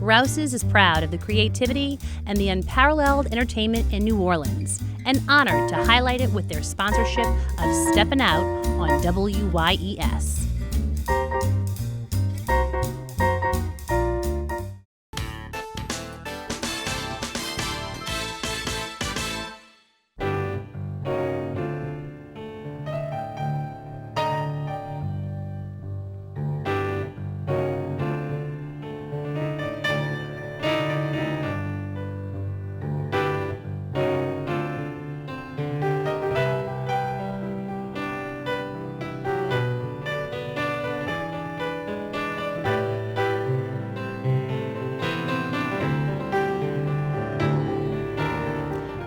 Rouse's is proud of the creativity and the unparalleled entertainment in New Orleans, and honored to highlight it with their sponsorship of Steppin Out on WYES.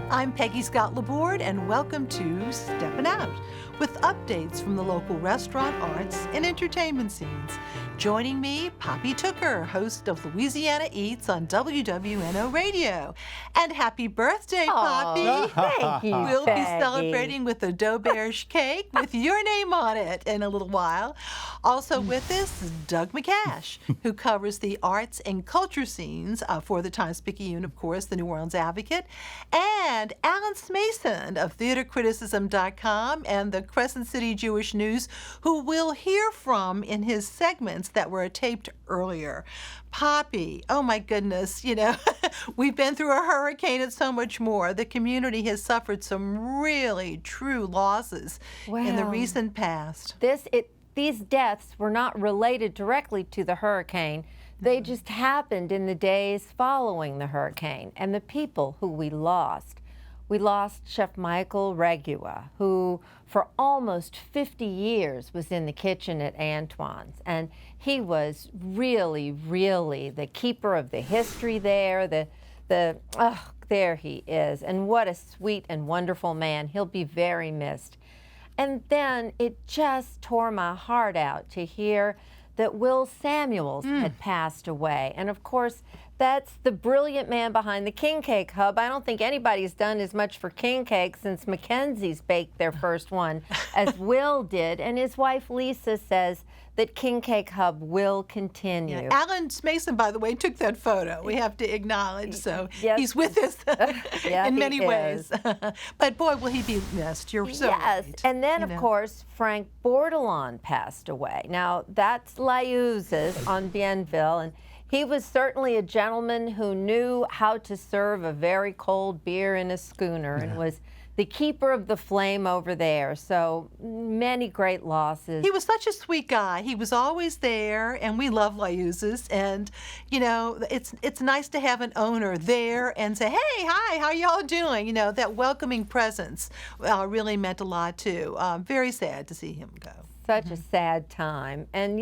I'm Peggy Scott Laborde, and welcome to Steppin Out, with updates from the local restaurant, arts, and entertainment scenes. Joining me, Poppy Tooker, host of Louisiana Eats on WWNO Radio. And happy birthday, Poppy! Thank you, We'll be Peggy. celebrating with a Dauberge cake with your name on it in a little while. Also with us is Doug McCash, who covers the arts and culture scenes for the Times-Picayune, of course, the New Orleans Advocate, and Alan Smason of TheaterCriticism.com and the Crescent City Jewish News, who we'll hear from in his segments that were taped earlier. Poppy, oh my goodness, we've been through a hurricane and so much more. The community has suffered some really true losses in the recent past. These deaths were not related directly to the hurricane. They just happened in the days following the hurricane. And the people who we lost Chef Michael Regua, who for almost 50 years was in the kitchen at Antoine's. And he was really, really the keeper of the history there. There he is. And what a sweet and wonderful man. He'll be very missed. And then it just tore my heart out to hear that Will Samuels had passed away. And of course, that's the brilliant man behind the King Cake Hub. I don't think anybody's done as much for king cake since Mackenzie's baked their first one as Will did. And his wife Lisa says that King Cake Hub will continue. Yeah. Alan Mason, by the way, took that photo. We have to acknowledge. So yes. He's with us in many ways. But boy, will he be missed. You're so right. And then, of course, Frank Bordelon passed away. Now, that's WYES on Bienville, and he was certainly a gentleman who knew how to serve a very cold beer in a schooner and was the keeper of the flame over there. So many great losses. He was such a sweet guy. He was always there, and we love WYES. And, it's nice to have an owner there and say, hey, hi, how y'all doing? That welcoming presence really meant a lot, too. Very sad to see him go. Such a sad time. And,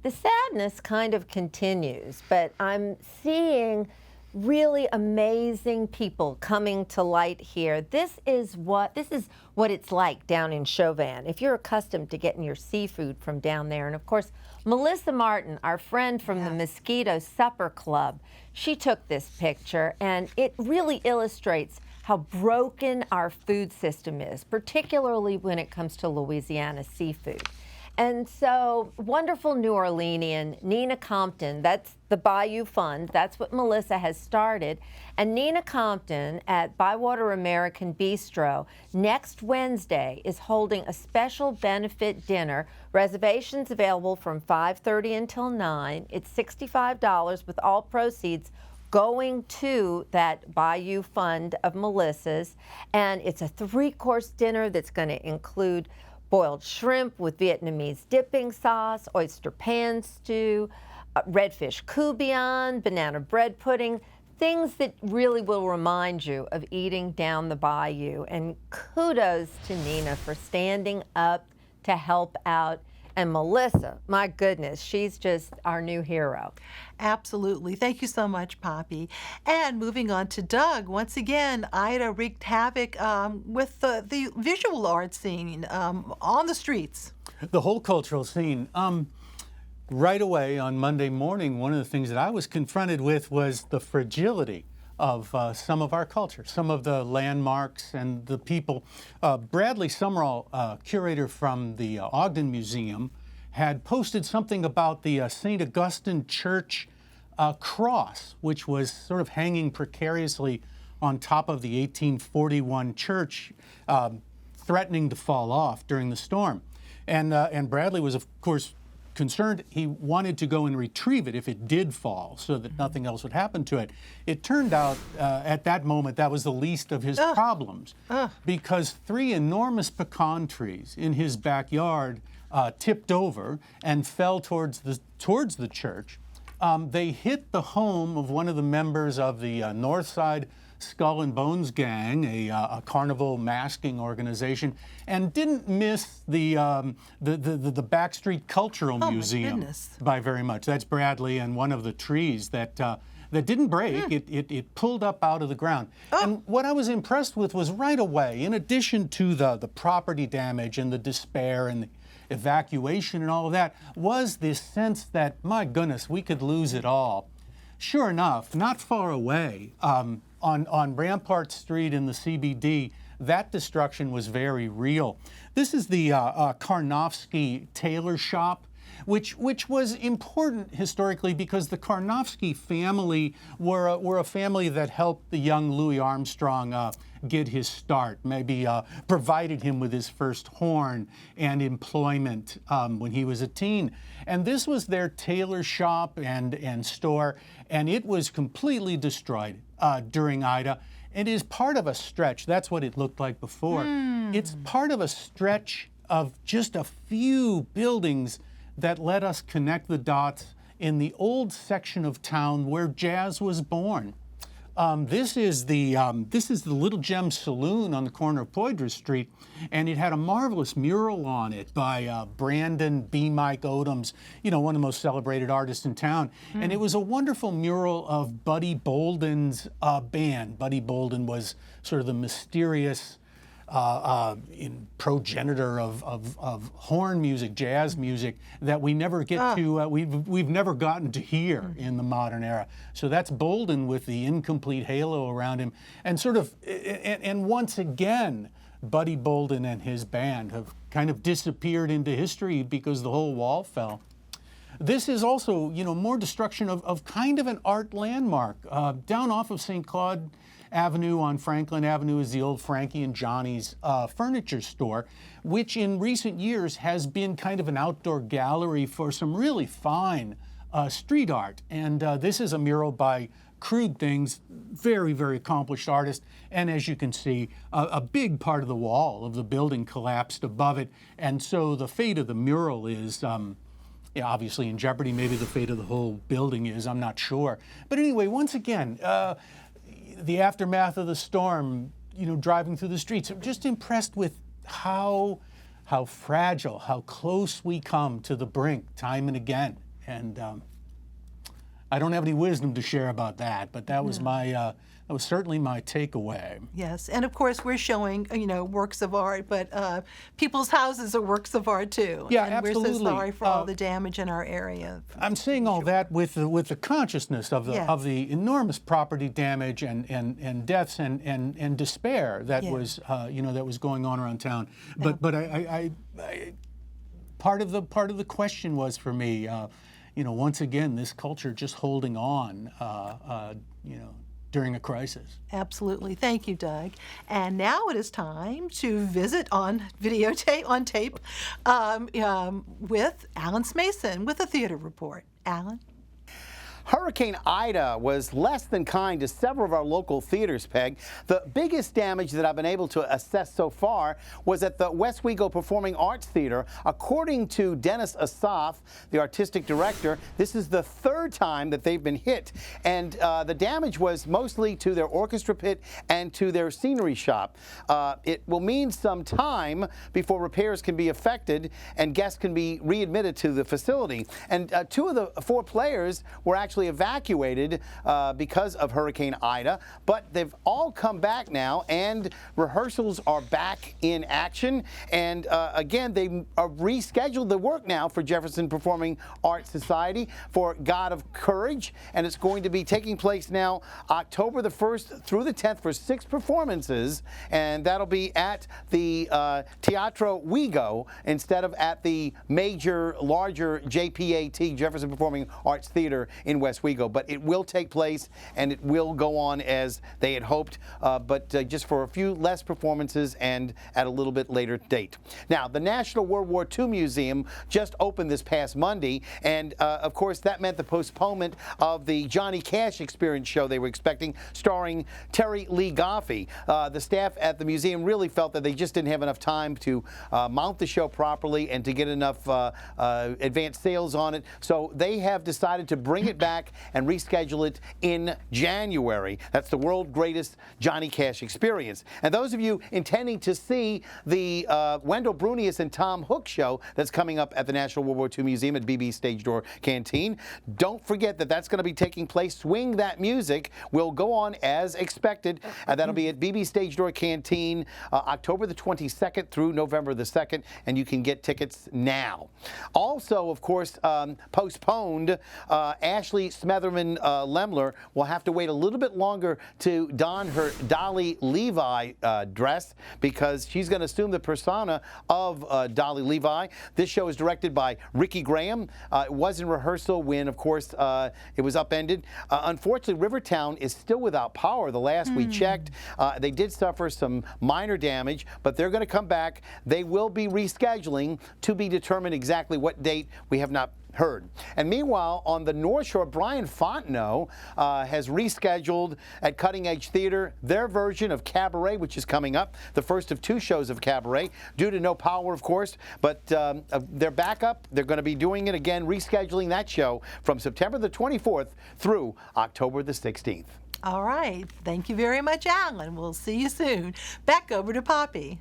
the sadness kind of continues, but I'm seeing really amazing people coming to light here. This is what it's like down in Chauvin, if you're accustomed to getting your seafood from down there. And of course, Melissa Martin, our friend from the Mosquito Supper Club, she took this picture, and it really illustrates how broken our food system is, particularly when it comes to Louisiana seafood. And so, wonderful New Orleanian, Nina Compton, that's the Bayou Fund, that's what Melissa has started. And Nina Compton at Bywater American Bistro next Wednesday is holding a special benefit dinner. Reservations available from 5:30 until 9. It's $65 with all proceeds going to that Bayou Fund of Melissa's. And it's a 3-course dinner that's going to include boiled shrimp with Vietnamese dipping sauce, oyster pan stew, redfish coubillon, banana bread pudding, things that really will remind you of eating down the bayou. And kudos to Nina for standing up to help out. And Melissa, my goodness, she's just our new hero. Absolutely. Thank you so much, Poppy. And moving on to Doug, once again, Ida wreaked havoc with the visual art scene on the streets. The whole cultural scene. Right away on Monday morning, one of the things that I was confronted with was the fragility of some of our culture, some of the landmarks and the people. Bradley Summerall, curator from the Ogden Museum, had posted something about the St. Augustine Church cross, which was sort of hanging precariously on top of the 1841 church, threatening to fall off during the storm. And Bradley was, of course, concerned. He wanted to go and retrieve it if it did fall so that nothing else would happen to it. It turned out at that moment that was the least of his problems because 3 enormous pecan trees in his backyard tipped over and fell towards the church. They hit the home of one of the members of the North Side Skull and Bones Gang, a carnival masking organization, and didn't miss the Backstreet Cultural Museum by very much. That's Bradley, and one of the trees that didn't break. It pulled up out of the ground. And what I was impressed with was right away, in addition to the property damage and the despair and the evacuation and all of that, was this sense that, my goodness, we could lose it all. Sure enough, not far away, on Rampart Street in the CBD, that destruction was very real. This is the Karnofsky tailor shop, which was important historically because the Karnofsky family were a family that helped the young Louis Armstrong get his start, maybe provided him with his first horn and employment when he was a teen. And this was their tailor shop and store, and it was completely destroyed during Ida. It is part of a stretch. That's what it looked like before. It's part of a stretch of just a few buildings that let us connect the dots in the old section of town where jazz was born. This is the Little Gem Saloon on the corner of Poydras Street, and it had a marvelous mural on it by Brandan, BMIKE, Odums, one of the most celebrated artists in town. And it was a wonderful mural of Buddy Bolden's band. Buddy Bolden was sort of the mysterious progenitor of horn music, jazz music that we never get to. We've never gotten to hear in the modern era. So that's Bolden with the incomplete halo around him, and and once again, Buddy Bolden and his band have kind of disappeared into history because the whole wall fell. This is also, more destruction of kind of an art landmark down off of St. Claude Avenue on Franklin Avenue is the old Frankie and Johnny's furniture store, which in recent years has been kind of an outdoor gallery for some really fine street art. And this is a mural by Crude Things, very, very accomplished artist. And as you can see, a big part of the wall of the building collapsed above it. And so the fate of the mural is obviously in jeopardy. Maybe the fate of the whole building is, I'm not sure. But anyway, once again, the aftermath of the storm, driving through the streets, I'm just impressed with how fragile, how close we come to the brink time and again. And I don't have any wisdom to share about that, but that was that was certainly my takeaway. Yes, and of course we're showing, works of art, but people's houses are works of art too. Yeah, and absolutely. We're so sorry for all the damage in our area. I'm saying all that with the consciousness of the enormous property damage and deaths and despair that was that was going on around town. But I part of the question was for me, once again, this culture just holding on, during a crisis. Absolutely. Thank you, Doug. And now it is time to visit on tape with Alan Smason with a theater report. Alan? Hurricane Ida was less than kind to several of our local theaters, Peg. The biggest damage that I've been able to assess so far was at the Westwego Performing Arts Theater. According to Dennis Asaf, the artistic director, this is the third time that they've been hit. And the damage was mostly to their orchestra pit and to their scenery shop. It will mean some time before repairs can be effected and guests can be readmitted to the facility. And 2 of the 4 players were actually evacuated because of Hurricane Ida, but they've all come back now and rehearsals are back in action. And again, they rescheduled the work now for Jefferson Performing Arts Society for God of Courage, and it's going to be taking place now October the 1st through the 10th for 6 performances, and that'll be at the Teatro Wego instead of at the larger JPAT, Jefferson Performing Arts Theater in Westwego, but it will take place and it will go on as they had hoped, but just for a few less performances and at a little bit later date. Now, the National World War II Museum just opened this past Monday, and of course that meant the postponement of the Johnny Cash Experience show they were expecting, starring Terry Lee Goffey. The staff at the museum really felt that they just didn't have enough time to mount the show properly and to get enough advanced sales on it, so they have decided to bring it back and reschedule it in January. That's the world's greatest Johnny Cash Experience. And those of you intending to see the Wendell Brunius and Tom Hook show that's coming up at the National World War II Museum at BB Stage Door Canteen, don't forget that that's going to be taking place. Swing That Music will go on as expected. That'll be at BB Stage Door Canteen October the 22nd through November the 2nd, and you can get tickets now. Also, of course, postponed, Ashley Smetherman Lemler will have to wait a little bit longer to don her Dolly Levi dress because she's going to assume the persona of Dolly Levi. This show is directed by Ricky Graham. It was in rehearsal when, of course, it was upended. Unfortunately, Rivertown is still without power. The last we checked, they did suffer some minor damage, but they're going to come back. They will be rescheduling to be determined exactly what date. We have not heard. And meanwhile, on the North Shore, Brian Fontenot has rescheduled at Cutting Edge Theater their version of Cabaret, which is coming up, the first of 2 shows of Cabaret, due to no power, of course, but they're back up. They're going to be doing it again, rescheduling that show from September the 24th through October the 16th. All right. Thank you very much, Alan. We'll see you soon. Back over to Poppy.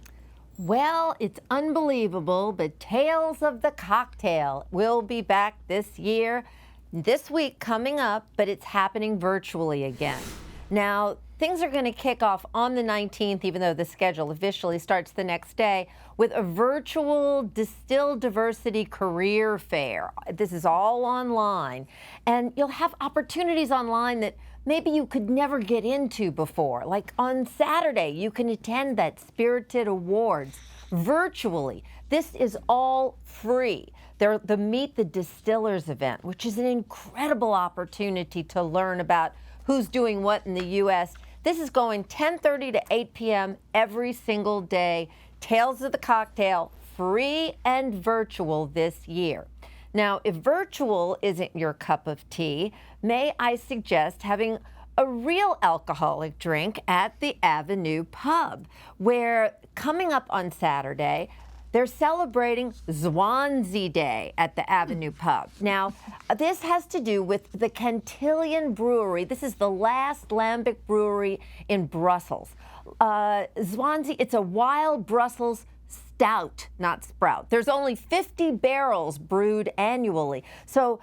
Well, it's unbelievable, but Tales of the Cocktail will be back this year, this week coming up, but it's happening virtually again. Now, things are going to kick off on the 19th, even though the schedule officially starts the next day, with a virtual Distill Diversity Career Fair. This is all online, and you'll have opportunities online that maybe you could never get into before. Like on Saturday, you can attend that Spirited Awards virtually. This is all free. The Meet the Distillers event, which is an incredible opportunity to learn about who's doing what in the U.S. This is going 10:30 to 8 p.m. every single day. Tales of the Cocktail, free and virtual this year. Now, if virtual isn't your cup of tea, may I suggest having a real alcoholic drink at the Avenue Pub, where coming up on Saturday, they're celebrating Zwanzi Day at the Avenue Pub. Now, this has to do with the Cantillon Brewery. This is the last lambic brewery in Brussels. Zwanzi, it's a wild Brussels stout, not sprout. There's only 50 barrels brewed annually. So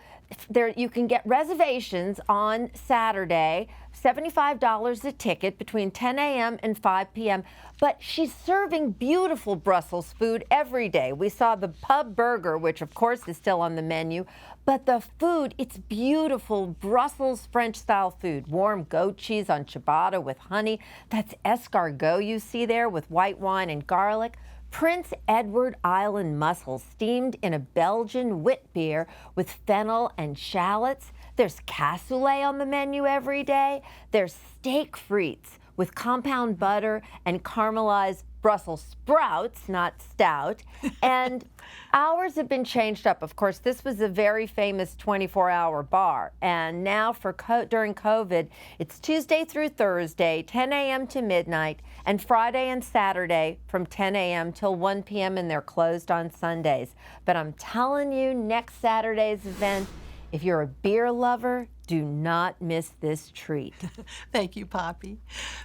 there you can get reservations on Saturday, $75 a ticket between 10 a.m. and 5 p.m. But she's serving beautiful Brussels food every day. We saw the pub burger, which of course is still on the menu, but the food, it's beautiful Brussels French-style food. Warm goat cheese on ciabatta with honey. That's escargot you see there with white wine and garlic. Prince Edward Island mussels steamed in a Belgian wit beer with fennel and shallots. There's cassoulet on the menu every day. There's steak frites with compound butter and caramelized Brussels sprouts, not stout. And hours have been changed up. Of course, this was a very famous 24-hour bar. And now for during COVID, it's Tuesday through Thursday, 10 a.m. to midnight, and Friday and Saturday from 10 a.m. till 1 p.m. and they're closed on Sundays. But I'm telling you, next Saturday's event, if you're a beer lover, do not miss this treat. Thank you, Poppy.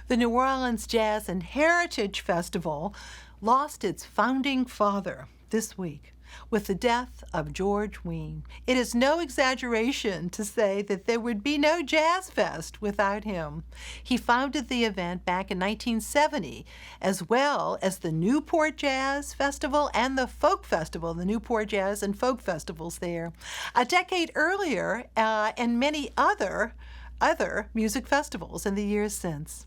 The New Orleans Jazz and Heritage Festival lost its founding father this week with the death of George Wein. It is no exaggeration to say that there would be no Jazz Fest without him. He founded the event back in 1970, as well as the Newport Jazz Festival and the Folk Festival, the Newport Jazz and Folk Festivals there. A decade earlier, and many other other music festivals in the years since.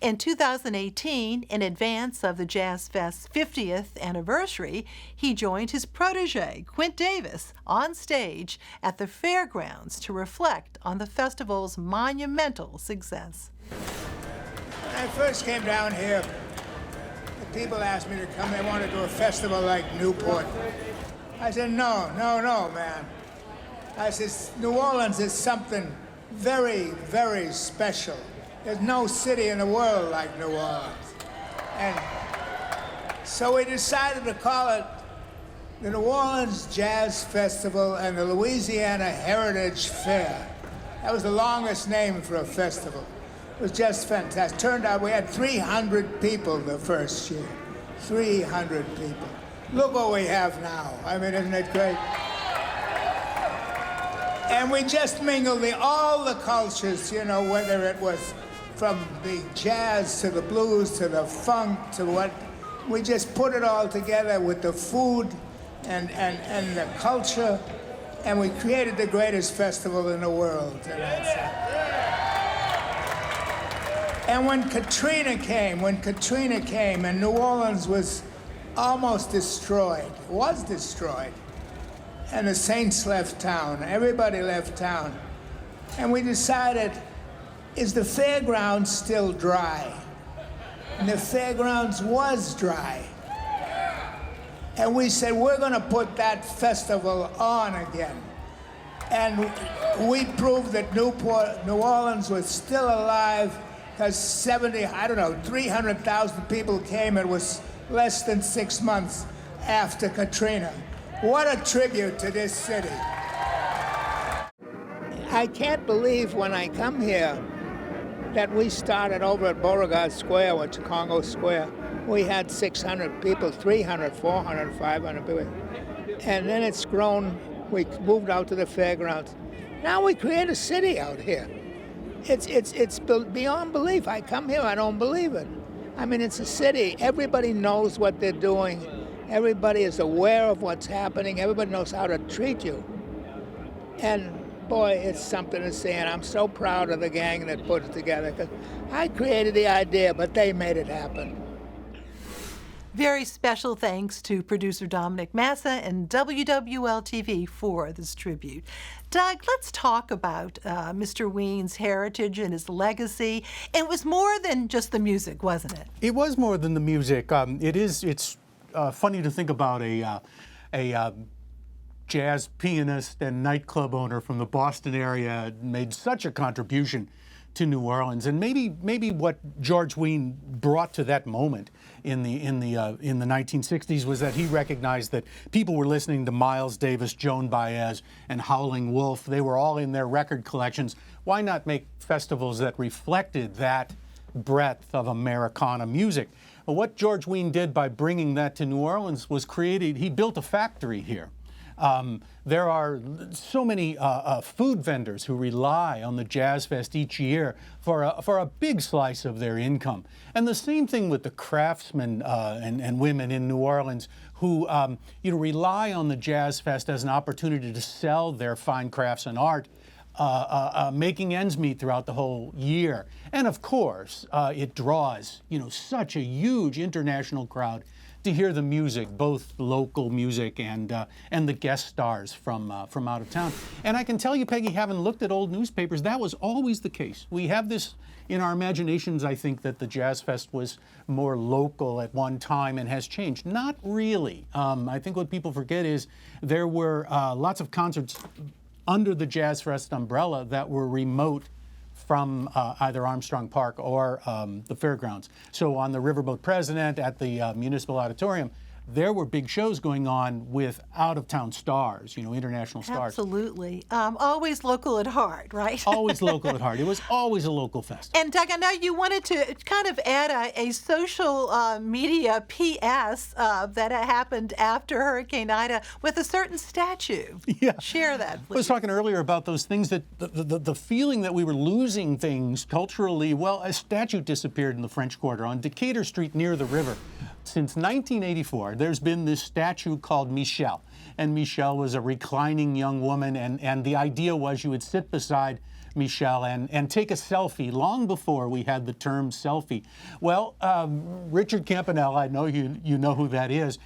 In 2018, in advance of the Jazz Fest's 50th anniversary, he joined his protege, Quint Davis, on stage at the fairgrounds to reflect on the festival's monumental success. When I first came down here, the people asked me to come. They wanted to do a festival like Newport. I said, no, man. I said, New Orleans is something very, very special. There's no city in the world like New Orleans. And so we decided to call it the New Orleans Jazz Festival and the Louisiana Heritage Fair. That was the longest name for a festival. It was just fantastic. Turned out we had 300 people the first year. 300 people. Look what we have now. I mean, isn't it great? And we just mingled all the cultures, you know, whether it was from the jazz to the blues to the funk to what, we just put it all together with the food and the culture, and we created the greatest festival in the world. And when Katrina came and New Orleans was almost destroyed, and the Saints left town, everybody left town, and we decided, is the fairgrounds still dry? And the fairgrounds was dry. And we said, we're gonna put that festival on again. And we proved that New Orleans was still alive, because 300,000 people came. It was less than 6 months after Katrina. What a tribute to this city. I can't believe when I come here that we started over at Beauregard Square, or Chicago Square. We had 600 people, 300, 400, 500 people. And then it's grown. We moved out to the fairgrounds. Now we create a city out here. It's beyond belief. I come here, I don't believe it. I mean, it's a city. Everybody knows what they're doing. Everybody is aware of what's happening. Everybody knows how to treat you. And boy, it's something to see, and I'm so proud of the gang that put it together, because I created the idea, but they made it happen. Very special thanks to producer Dominic Massa and WWL-TV for this tribute. Doug, let's talk about Mr. Ween's heritage and his legacy. It was more than just the music, wasn't it? It was more than the music. It's funny to think about a jazz pianist and nightclub owner from the Boston area made such a contribution to New Orleans, and maybe what George Wein brought to that moment in the 1960s was that he recognized that people were listening to Miles Davis, Joan Baez, and Howlin' Wolf. They were all in their record collections. Why not make festivals that reflected that breadth of Americana music? Well, what George Wein did by bringing that to New Orleans was he built a factory here. There are so many food vendors who rely on the Jazz Fest each year for a big slice of their income. And the same thing with the craftsmen and women in New Orleans who rely on the Jazz Fest as an opportunity to sell their fine crafts and art, making ends meet throughout the whole year. And of course, it draws such a huge international crowd to hear the music, both local music and the guest stars from out of town. And I can tell you, Peggy, having looked at old newspapers, that was always the case. We have this in our imaginations, I think, that the Jazz Fest was more local at one time and has changed. Not really. I think what people forget is there were lots of concerts under the Jazz Fest umbrella that were remote from either Armstrong Park or the fairgrounds. So on the Riverboat President at the Municipal Auditorium, there were big shows going on with out-of-town stars, international stars. Absolutely. Always local at heart, right? Always local at heart. It was always a local festival. And Doug, I know you wanted to kind of add a social media PS that happened after Hurricane Ida with a certain statue. Yeah. Share that, please. I was talking earlier about those things that the feeling that we were losing things culturally. Well, a statue disappeared in the French Quarter on Decatur Street near the river. Since 1984, there's been this statue called Michelle. And Michelle was a reclining young woman, and the idea was you would sit beside Michelle, and take a selfie long before we had the term selfie. Well, Richard Campanella, I know you know who that is,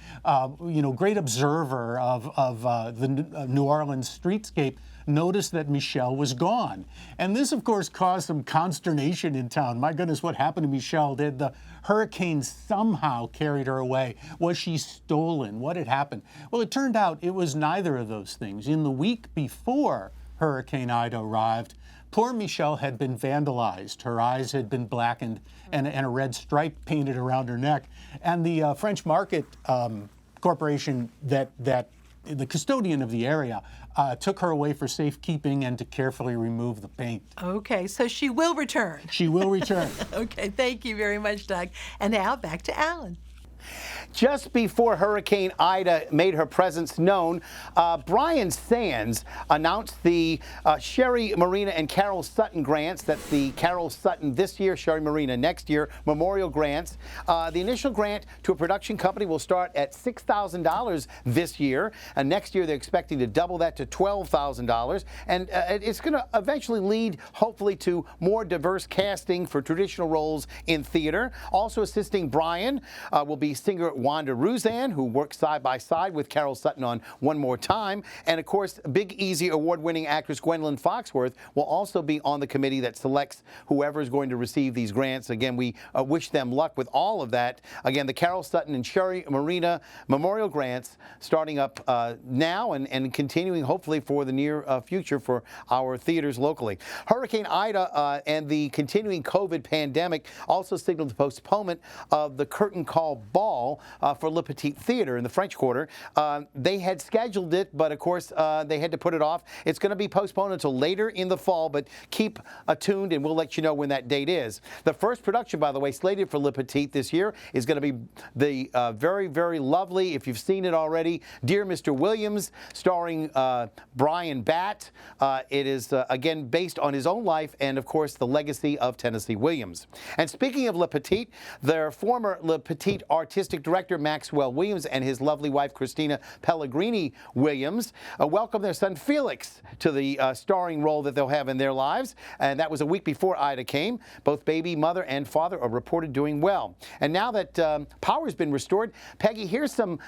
great observer of the New Orleans streetscape, noticed that Michelle was gone. And this, of course, caused some consternation in town. My goodness, what happened to Michelle? Did the hurricane somehow carried her away? Was she stolen? What had happened? Well, it turned out it was neither of those things. In the week before Hurricane Ida arrived, poor Michelle had been vandalized. Her eyes had been blackened and a red stripe painted around her neck. And the French Market Corporation, that the custodian of the area, took her away for safekeeping and to carefully remove the paint. Okay, so she will return. She will return. Okay, thank you very much, Doug. And now back to Alan. Just before Hurricane Ida made her presence known, Brian Sands announced the Sherri, Marina, and Carol Sutton grants. That's the Carol Sutton this year, Sherri, Marina next year, memorial grants. The initial grant to a production company will start at $6,000 this year. And next year, they're expecting to double that to $12,000. And it's going to eventually lead, hopefully, to more diverse casting for traditional roles in theater. Also assisting Brian will be singer Wanda Rouzan, who works side by side with Carol Sutton on One More Time. And of course, Big Easy award-winning actress Gwendolyn Foxworth will also be on the committee that selects whoever is going to receive these grants. Again, we wish them luck with all of that. Again, the Carol Sutton and Sherri, Marina memorial grants starting up now and continuing hopefully for the near future for our theaters locally. Hurricane Ida and the continuing COVID pandemic also signaled the postponement of the curtain call ball for Le Petit Theater in the French Quarter. They had scheduled it, but of course they had to put it off. It's going to be postponed until later in the fall, but keep tuned and we'll let you know when that date is. The first production, by the way, slated for Le Petit this year is going to be the very, very lovely, if you've seen it already, Dear Mr. Williams, starring Brian Batt. It is, again, based on his own life and, of course, the legacy of Tennessee Williams. And speaking of Le Petit, their former Le Petit artistic director Maxwell Williams and his lovely wife Christina Pellegrini Williams welcomed their son Felix to the starring role that they'll have in their lives, and that was a week before Ida came. Both baby, mother, and father are reported doing well. And now that power's been restored, Peggy, here's some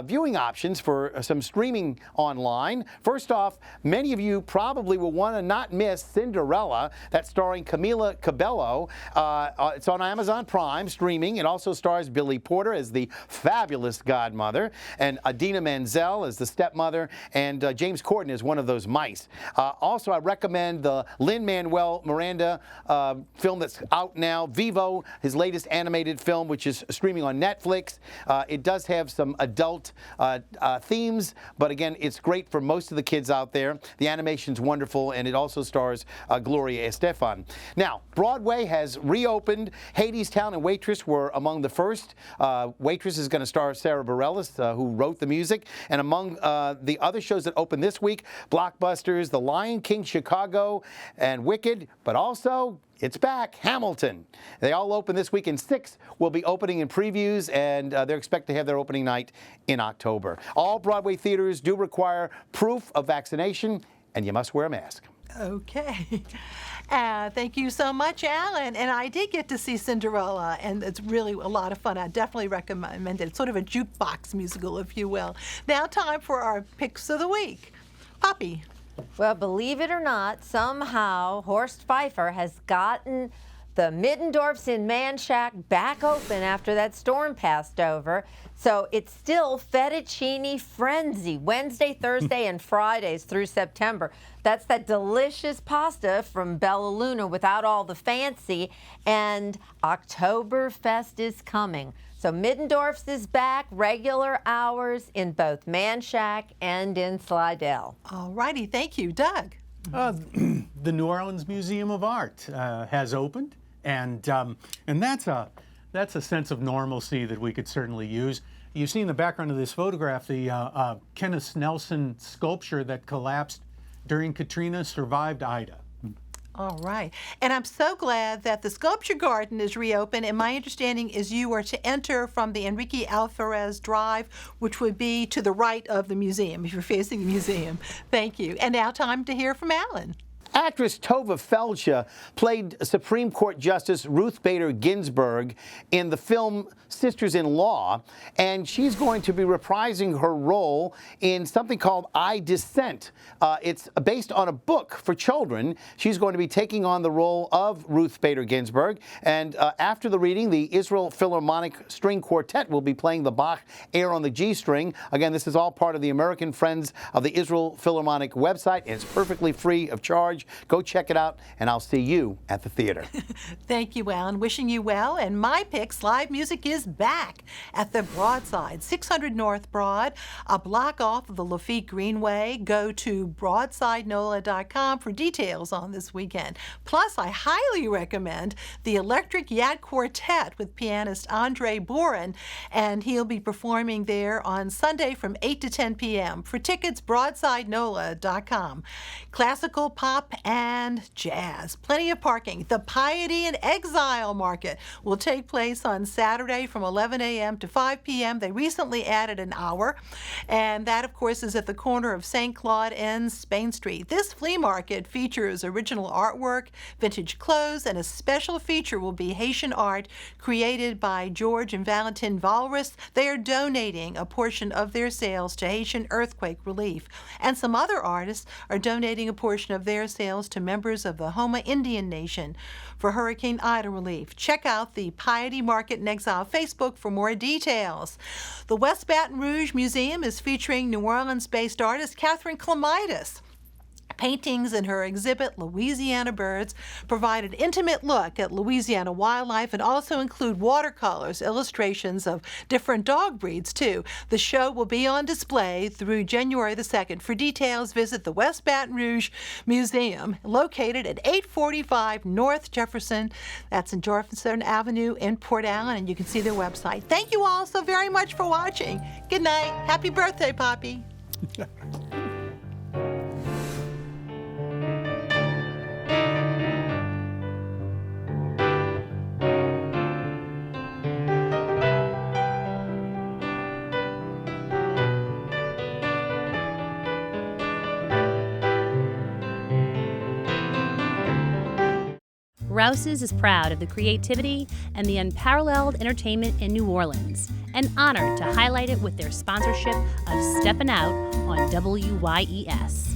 viewing options for some streaming online. First off, many of you probably will want to not miss Cinderella. That's starring Camila Cabello. It's on Amazon Prime streaming. It also stars Billy Porter as the fabulous godmother, and Idina Menzel as the stepmother, and James Corden is one of those mice. Also, I recommend the Lin-Manuel Miranda film that's out now, Vivo, his latest animated film, which is streaming on Netflix. It does have some adult themes, but again, it's great for most of the kids out there. The animation's wonderful, and it also stars Gloria Estefan. Now, Broadway has reopened. Hadestown and Waitress were among the first. Waitress is going to star Sarah Bareilles, who wrote the music. And among the other shows that open this week, blockbusters, The Lion King Chicago and Wicked, but also, it's back, Hamilton. They all open this week, and 6 will be opening in previews, and they're expected to have their opening night in October. All Broadway theaters do require proof of vaccination, and you must wear a mask. Okay. Thank you so much, Alan. And I did get to see Cinderella, and it's really a lot of fun. I definitely recommend it. It's sort of a jukebox musical, if you will. Now time for our picks of the week. Poppy. Well, believe it or not, somehow Horst Pfeiffer has gotten the Middendorfs in Manchac back open after that storm passed over. So it's still fettuccine frenzy, Wednesday, Thursday, and Fridays through September. That's that delicious pasta from Bella Luna without all the fancy. And Oktoberfest is coming. So Middendorf's is back, regular hours in both Manchac and in Slidell. All righty, thank you. Doug. The New Orleans Museum of Art has opened, and that's a sense of normalcy that we could certainly use. You see in the background of this photograph the Kenneth Nelson sculpture that collapsed during Katrina survived Ida. All right. And I'm so glad that the Sculpture Garden is reopened, and my understanding is you are to enter from the Enrique Alvarez Drive, which would be to the right of the museum, if you're facing the museum. Thank you. And now time to hear from Alan. Actress Tova Feldsha played Supreme Court Justice Ruth Bader Ginsburg in the film Sisters-in-Law, and she's going to be reprising her role in something called I Dissent. It's based on a book for children. She's going to be taking on the role of Ruth Bader Ginsburg, and after the reading, the Israel Philharmonic String Quartet will be playing the Bach Air on the G String. Again, this is all part of the American Friends of the Israel Philharmonic website. It's perfectly free of charge. Go check it out, and I'll see you at the theater. Thank you, Alan. Wishing you well. And my picks, live music is back at the Broadside, 600 North Broad, a block off of the Lafitte Greenway. Go to broadsidenola.com for details on this weekend. Plus, I highly recommend the Electric Yad Quartet with pianist Andre Boren, and he'll be performing there on Sunday from 8 to 10 p.m. For tickets, broadsidenola.com. Classical, pop, and jazz. Plenty of parking. The Piety and Exile Market will take place on Saturday from 11 a.m. to 5 p.m. They recently added an hour, and that, of course, is at the corner of St. Claude and Spain Street. This flea market features original artwork, vintage clothes, and a special feature will be Haitian art created by George and Valentin Walrus. They are donating a portion of their sales to Haitian earthquake relief, and some other artists are donating a portion of their sales to members of the Homa Indian Nation for Hurricane Ida relief. Check out the Piety Market and Exile Facebook for more details. The West Baton Rouge Museum is featuring New Orleans-based artist Catherine Clemitis. Paintings in her exhibit, Louisiana Birds, provide an intimate look at Louisiana wildlife and also include watercolors, illustrations of different dog breeds, too. The show will be on display through January the 2nd. For details, visit the West Baton Rouge Museum, located at 845 North Jefferson. That's in Jefferson Avenue in Port Allen, and you can see their website. Thank you all so very much for watching. Good night. Happy birthday, Poppy. Rouse's is proud of the creativity and the unparalleled entertainment in New Orleans, and honored to highlight it with their sponsorship of Steppin Out on WYES.